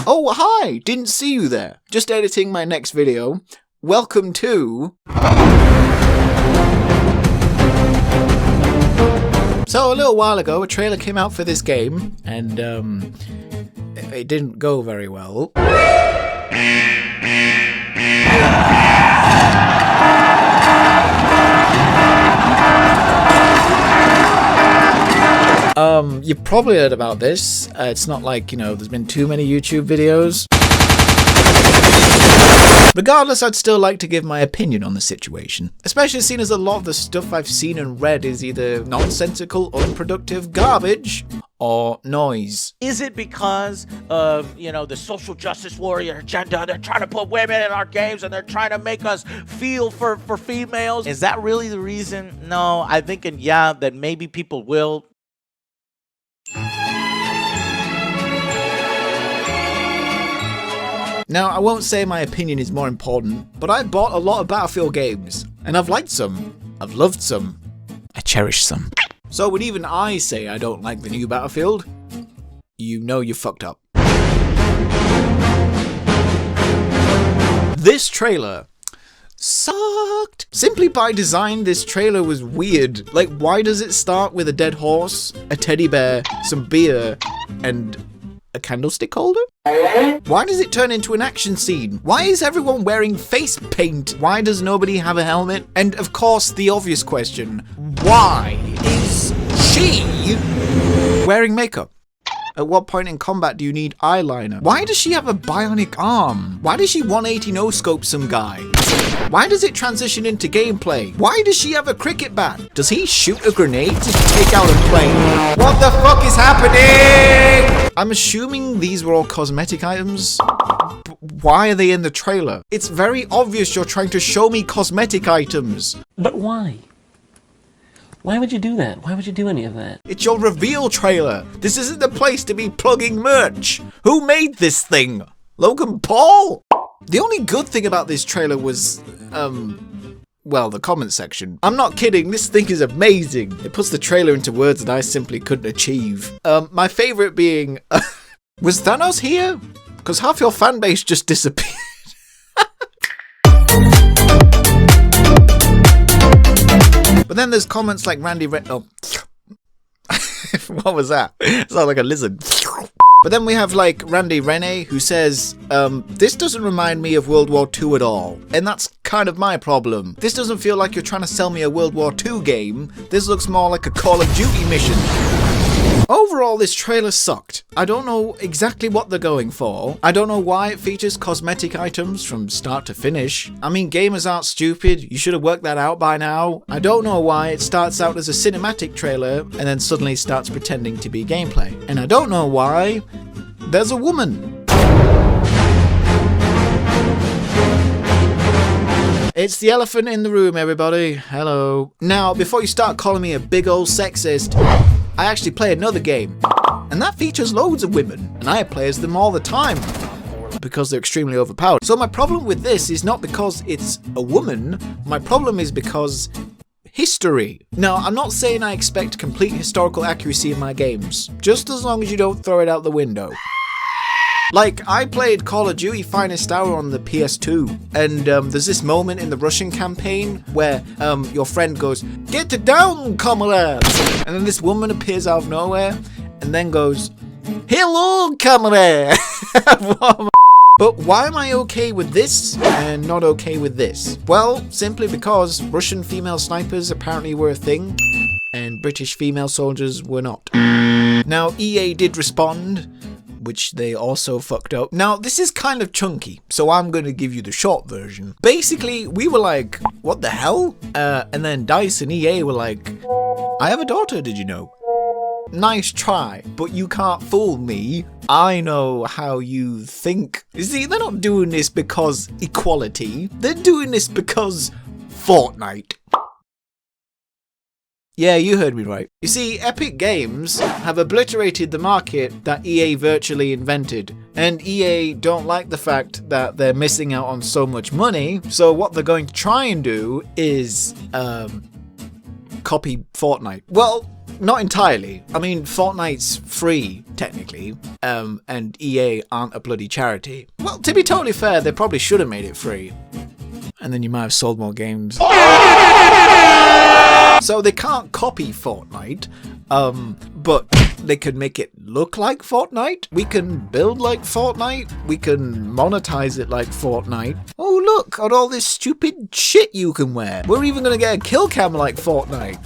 Oh, hi! Didn't see you there. Just editing my next video. Welcome to... So, a little while ago, a trailer came out for this game, and, it didn't go very well. You've probably heard about this. It's not like, there's been too many YouTube videos. Regardless, I'd still like to give my opinion on the situation. Especially seeing as a lot of the stuff I've seen and read is either nonsensical, unproductive garbage, or noise. Is it because of, the social justice warrior agenda? They're trying to put women in our games and they're trying to make us feel for females. Is that really the reason? No, I think, that maybe people will. Now, I won't say my opinion is more important, but I bought a lot of Battlefield games, and I've liked some, I've loved some, I cherish some. So when even I say I don't like the new Battlefield, you know you fucked up. This trailer sucked. Simply by design, this trailer was weird. Like, why does it start with a dead horse, a teddy bear, some beer, and a candlestick holder? Why does it turn into an action scene? Why is everyone wearing face paint? Why does nobody have a helmet? And of course, the obvious question, why is she wearing makeup? At what point in combat do you need eyeliner? Why does she have a bionic arm? Why does she 180 no-scope some guy? Why does it transition into gameplay? Why does she have a cricket bat? Does he shoot a grenade to take out a plane? What the fuck is happening? I'm assuming these were all cosmetic items. Why are they in the trailer? It's very obvious you're trying to show me cosmetic items. But why? Why would you do that? Why would you do any of that? It's your reveal trailer. This isn't the place to be plugging merch. Who made this thing? Logan Paul? The only good thing about this trailer was, the comment section. I'm not kidding, this thing is amazing. It puts the trailer into words that I simply couldn't achieve. My favorite being, was Thanos here? Because half your fan base just disappeared. But then there's comments like Randy what was that? It sounded like a lizard. But then we have like Randy Rene who says, this doesn't remind me of World War II at all. And that's kind of my problem. This doesn't feel like you're trying to sell me a World War II game. This looks more like a Call of Duty mission. Overall, this trailer sucked. I don't know exactly what they're going for. I don't know why it features cosmetic items from start to finish. I mean, gamers aren't stupid. You should have worked that out by now. I don't know why it starts out as a cinematic trailer and then suddenly starts pretending to be gameplay. And I don't know why there's a woman. It's the elephant in the room, everybody. Hello. Now, before you start calling me a big old sexist, I actually play another game, and that features loads of women, and I play as them all the time, because they're extremely overpowered. So my problem with this is not because it's a woman, my problem is because history. Now, I'm not saying I expect complete historical accuracy in my games, just as long as you don't throw it out the window. Like, I played Call of Duty Finest Hour on the PS2, and there's this moment in the Russian campaign where your friend goes, "Get it down, comrades!" And then this woman appears out of nowhere, and then goes, "Hello, comrade!" But why am I okay with this and not okay with this? Well, simply because Russian female snipers apparently were a thing, and British female soldiers were not. Now, EA did respond, which they also fucked up. Now, this is kind of chunky, so I'm going to give you the short version. Basically, we were like, what the hell? And then DICE and EA were like, I have a daughter, did you know? Nice try, but you can't fool me. I know how you think. You see, they're not doing this because equality. They're doing this because Fortnite. Yeah, you heard me right. You see, Epic Games have obliterated the market that EA virtually invented. And EA don't like the fact that they're missing out on so much money. So what they're going to try and do is, copy Fortnite. Well, not entirely. I mean, Fortnite's free, technically, and EA aren't a bloody charity. Well, to be totally fair, they probably should have made it free. And then you might have sold more games. So they can't copy Fortnite, but they could make it look like Fortnite. We can build like Fortnite. We can monetize it like Fortnite. Oh, look at all this stupid shit you can wear. We're even gonna get a kill cam like Fortnite.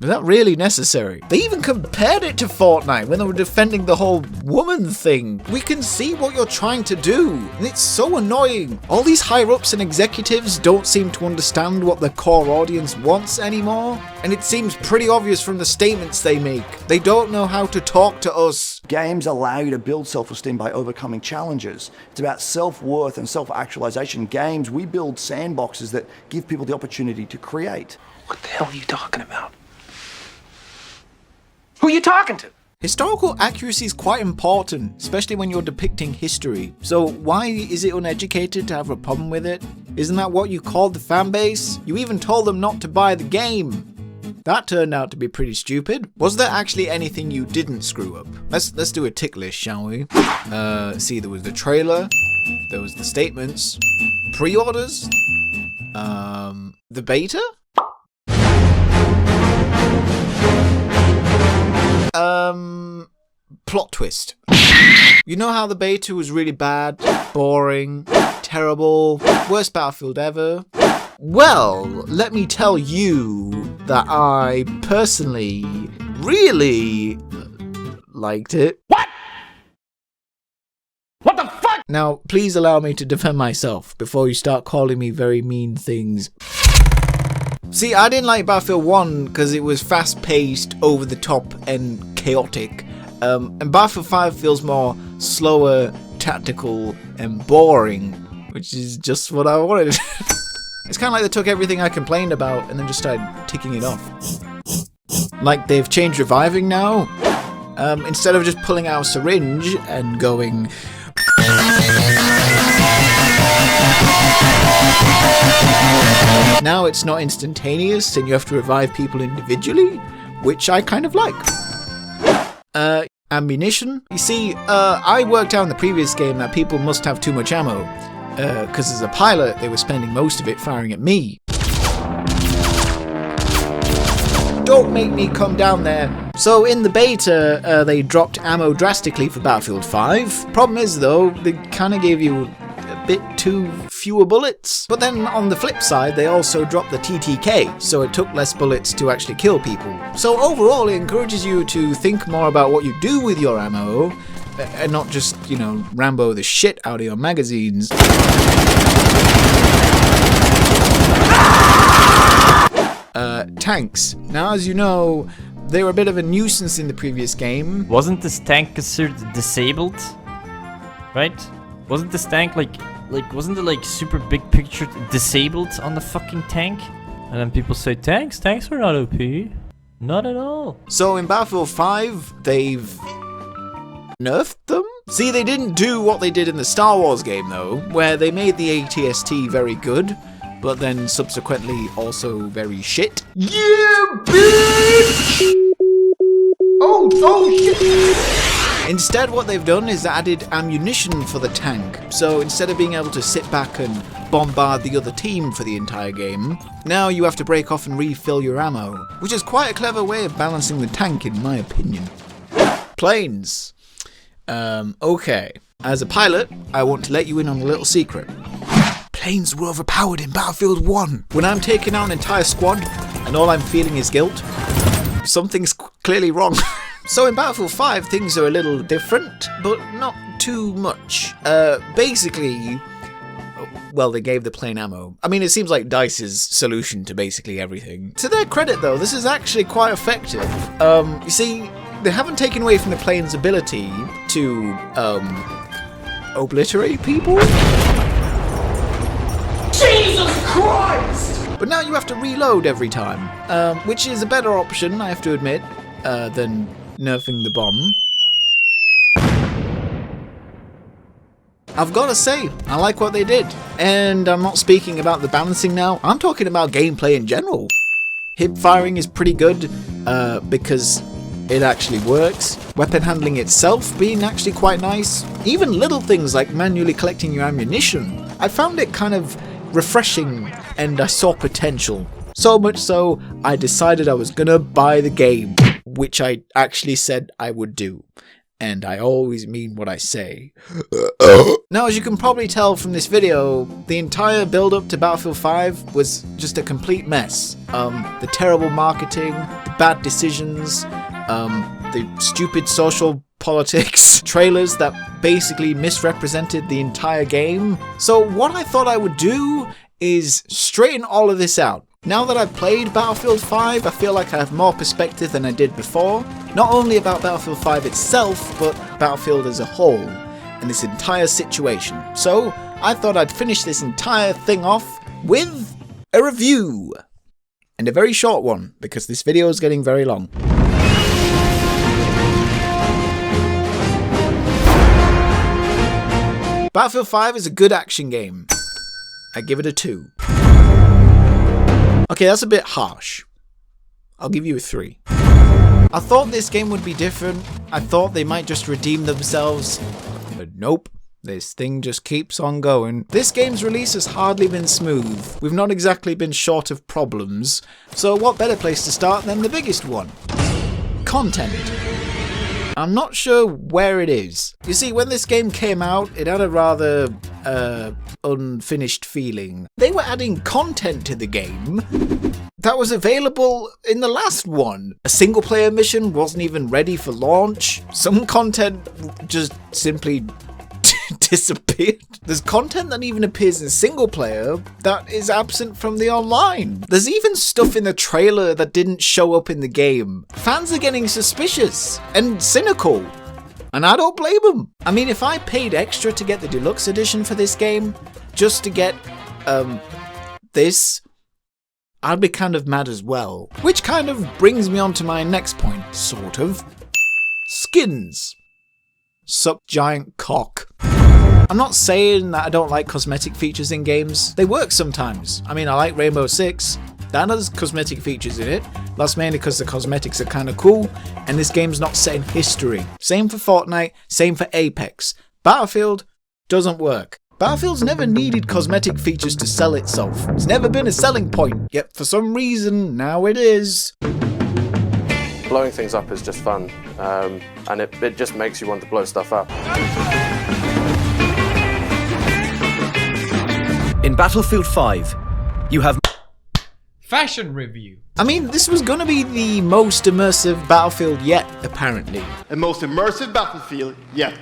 Was that really necessary? They even compared it to Fortnite when they were defending the whole woman thing. We can see what you're trying to do, and it's so annoying. All these higher-ups and executives don't seem to understand what the core audience wants anymore, and it seems pretty obvious from the statements they make. They don't know how to talk to us. Games allow you to build self-esteem by overcoming challenges. It's about self-worth and self-actualization. Games, we build sandboxes that give people the opportunity to create. What the hell are you talking about? Who are you talking to? Historical accuracy is quite important, especially when you're depicting history. So why is it uneducated to have a problem with it? Isn't that what you called the fan base? You even told them not to buy the game. That turned out to be pretty stupid. Was there actually anything you didn't screw up? Let's do a tick list, shall we? See, there was the trailer, there was the statements, pre-orders, the beta? Plot twist. You know how the beta was really bad, boring, terrible, worst Battlefield ever? Well, let me tell you that I personally really liked it. What? What the fuck? Now, please allow me to defend myself before you start calling me very mean things. See, I didn't like Battlefield 1 because it was fast-paced, over-the-top, and chaotic. And Battlefield 5 feels more slower, tactical, and boring, which is just what I wanted. It's kind of like they took everything I complained about and then just started ticking it off. Like they've changed reviving now. Instead of just pulling out a syringe and going... Now it's not instantaneous and you have to revive people individually, which I kind of like. Ammunition. You see, I worked out in the previous game that people must have too much ammo, because as a pilot they were spending most of it firing at me. Don't make me come down there. So in the beta, they dropped ammo drastically for Battlefield 5. Problem is though, they kind of gave you a bit too fewer bullets. But then on the flip side, they also dropped the TTK, so it took less bullets to actually kill people. So overall, it encourages you to think more about what you do with your ammo, and not just, you know, Rambo the shit out of your magazines. Tanks. Now, as you know, they were a bit of a nuisance in the previous game. Wasn't this tank considered disabled? Right? Wasn't this tank wasn't it like super big picture disabled on the fucking tank? And then people say tanks are not OP. Not at all. So in Battlefield 5, they've nerfed them? See, they didn't do what they did in the Star Wars game though, where they made the ATST very good, but then subsequently also very shit. Yeah, bitch! Oh shit! Instead, what they've done is added ammunition for the tank. So instead of being able to sit back and bombard the other team for the entire game, now you have to break off and refill your ammo, which is quite a clever way of balancing the tank in my opinion. Planes. Okay. As a pilot, I want to let you in on a little secret. Planes were overpowered in Battlefield 1. When I'm taking out an entire squad and all I'm feeling is guilt, something's clearly wrong. So in Battlefield 5, things are a little different, but not too much. Basically, well, they gave the plane ammo. I mean, it seems like DICE's solution to basically everything. To their credit, though, this is actually quite effective. You see, they haven't taken away from the plane's ability to, obliterate people. Jesus Christ! But now you have to reload every time, which is a better option, I have to admit, than nerfing the bomb. I've got to say, I like what they did. And I'm not speaking about the balancing now, I'm talking about gameplay in general. Hip firing is pretty good because it actually works. Weapon handling itself being actually quite nice. Even little things like manually collecting your ammunition. I found it kind of refreshing and I saw potential. So much so, I decided I was gonna buy the game, which I actually said I would do. And I always mean what I say. Now, as you can probably tell from this video, the entire build-up to Battlefield 5 was just a complete mess. The terrible marketing, the bad decisions, the stupid social politics, trailers that basically misrepresented the entire game. So what I thought I would do is straighten all of this out. Now that I've played Battlefield 5, I feel like I have more perspective than I did before. Not only about Battlefield 5 itself, but Battlefield as a whole, and this entire situation. So, I thought I'd finish this entire thing off with a review. And a very short one, because this video is getting very long. Battlefield 5 is a good action game. I give it a 2. Okay, that's a bit harsh. I'll give you a 3. I thought this game would be different. I thought they might just redeem themselves. But nope. This thing just keeps on going. This game's release has hardly been smooth. We've not exactly been short of problems. So what better place to start than the biggest one? Content. I'm not sure where it is. You see, when this game came out, it had a rather unfinished feeling. They were adding content to the game that was available in the last one. A single player mission wasn't even ready for launch. Some content just simply disappeared. There's content that even appears in single player that is absent from the online. There's even stuff in the trailer that didn't show up in the game. Fans are getting suspicious and cynical, and I don't blame them. I mean, if I paid extra to get the deluxe edition for this game, just to get this, I'd be kind of mad as well. Which kind of brings me on to my next point, sort of. Skins. Suck giant cock. I'm not saying that I don't like cosmetic features in games. They work sometimes. I mean, I like Rainbow Six. That has cosmetic features in it. That's mainly because the cosmetics are kind of cool, and this game's not set in history. Same for Fortnite, same for Apex. Battlefield doesn't work. Battlefield's never needed cosmetic features to sell itself. It's never been a selling point, yet for some reason, now it is. Blowing things up is just fun, and it just makes you want to blow stuff up. In Battlefield 5, you have Fashion review. I mean, this was gonna be the most immersive Battlefield yet, apparently. The most immersive Battlefield yet.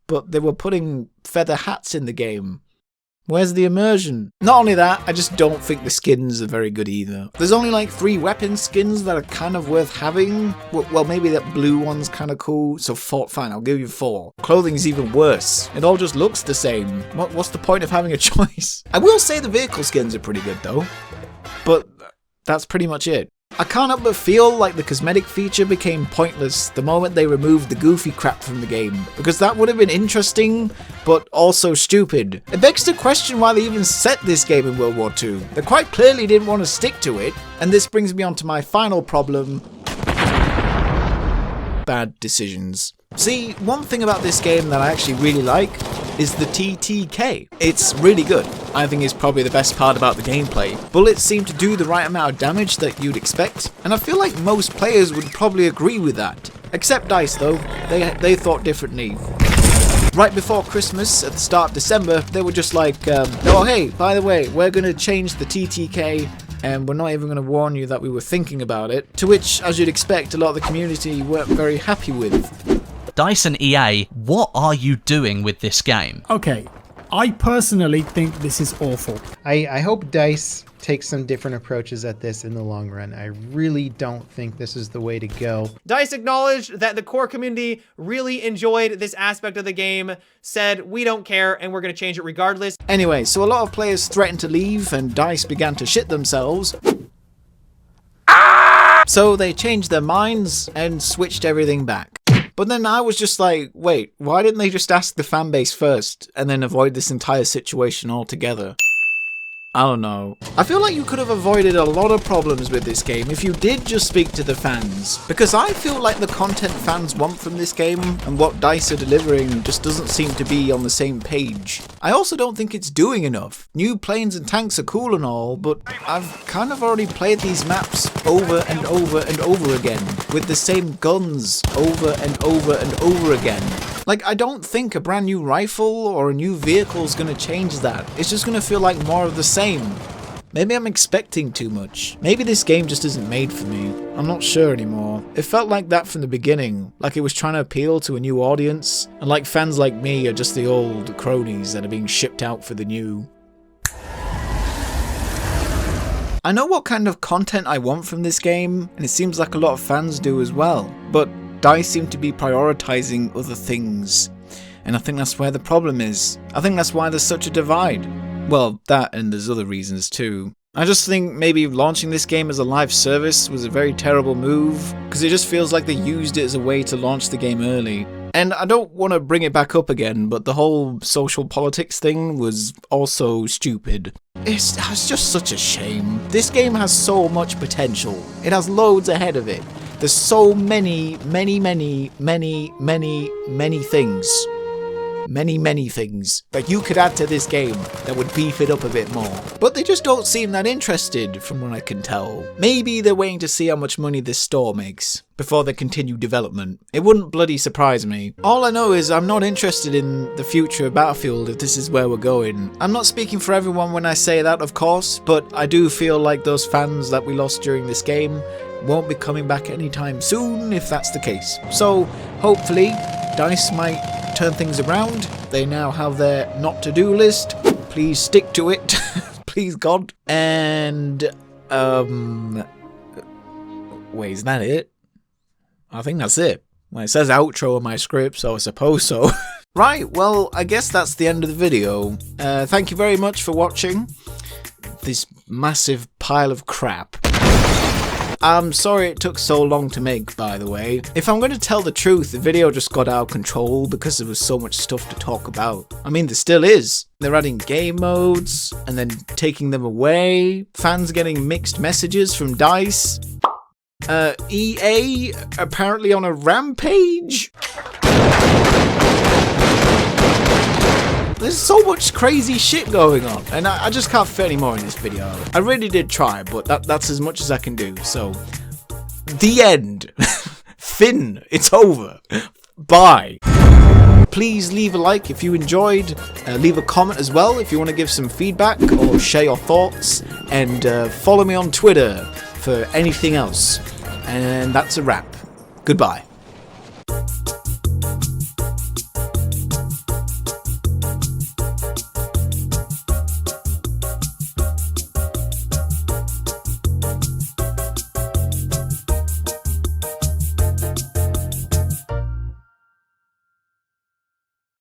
But they were putting feather hats in the game. Where's the immersion? Not only that, I just don't think the skins are very good either. There's only like 3 weapon skins that are kind of worth having. Well, maybe that blue one's kind of cool. So fine, I'll give you 4. Clothing's even worse. It all just looks the same. What's the point of having a choice? I will say the vehicle skins are pretty good though. But that's pretty much it. I can't help but feel like the cosmetic feature became pointless the moment they removed the goofy crap from the game, because that would have been interesting, but also stupid. It begs to question why they even set this game in World War II. They quite clearly didn't want to stick to it, and this brings me on to my final problem. Bad decisions. See, one thing about this game that I actually really like is the TTK. It's really good. I think it's probably the best part about the gameplay. Bullets seem to do the right amount of damage that you'd expect, and I feel like most players would probably agree with that. Except DICE though, they thought differently. Right before Christmas, at the start of December, they were just like, oh hey, by the way, we're gonna change the TTK, and we're not even going to warn you that we were thinking about it. To which, as you'd expect, a lot of the community weren't very happy with. DICE and EA, what are you doing with this game? Okay, I personally think this is awful. I hope DICE takes some different approaches at this in the long run. I really don't think this is the way to go. DICE acknowledged that the core community really enjoyed this aspect of the game, said we don't care and we're going to change it regardless. Anyway, so a lot of players threatened to leave and DICE began to shit themselves. So they changed their minds and switched everything back. But then I was just like, wait, why didn't they just ask the fanbase first and then avoid this entire situation altogether? I don't know. I feel like you could have avoided a lot of problems with this game if you did just speak to the fans. Because I feel like the content fans want from this game and what DICE are delivering just doesn't seem to be on the same page. I also don't think it's doing enough. New planes and tanks are cool and all, but I've kind of already played these maps over and over and over again, with the same guns over and over and over again. Like, I don't think a brand new rifle or a new vehicle is going to change that. It's just going to feel like more of the same. Maybe I'm expecting too much. Maybe this game just isn't made for me. I'm not sure anymore. It felt like that from the beginning, like it was trying to appeal to a new audience, and like fans like me are just the old cronies that are being shipped out for the new. I know what kind of content I want from this game, and it seems like a lot of fans do as well, but DICE seem to be prioritizing other things, and I think that's where the problem is. I think that's why there's such a divide. Well, that and there's other reasons too. I just think maybe launching this game as a live service was a very terrible move, because it just feels like they used it as a way to launch the game early. And I don't want to bring it back up again, but the whole social politics thing was also stupid. It's just such a shame. This game has so much potential. It has loads ahead of it. There's so many things. Many things that you could add to this game that would beef it up a bit more. But they just don't seem that interested from what I can tell. Maybe they're waiting to see how much money this store makes before they continue development. It wouldn't bloody surprise me. All I know is I'm not interested in the future of Battlefield if this is where we're going. I'm not speaking for everyone when I say that, of course, but I do feel like those fans that we lost during this game won't be coming back anytime soon if that's the case. So hopefully DICE might turn things around. They now have their not to do list. Please stick to it. Please God. And wait, is that it? I think that's it. Well, it says outro in my script, so I suppose so. Right, well, I guess that's the end of the video. Thank you very much for watching this massive pile of crap. I'm sorry it took so long to make, by the way. If I'm going to tell the truth, the video just got out of control because there was so much stuff to talk about. I mean, there still is. They're adding game modes, and then taking them away. Fans getting mixed messages from DICE. EA apparently on a rampage. There's so much crazy shit going on, and I just can't fit any more in this video. I really did try, but that's as much as I can do, so... The end! Finn, it's over. Bye. Please leave a like if you enjoyed, leave a comment as well if you want to give some feedback or share your thoughts, and follow me on Twitter for anything else. And that's a wrap. Goodbye.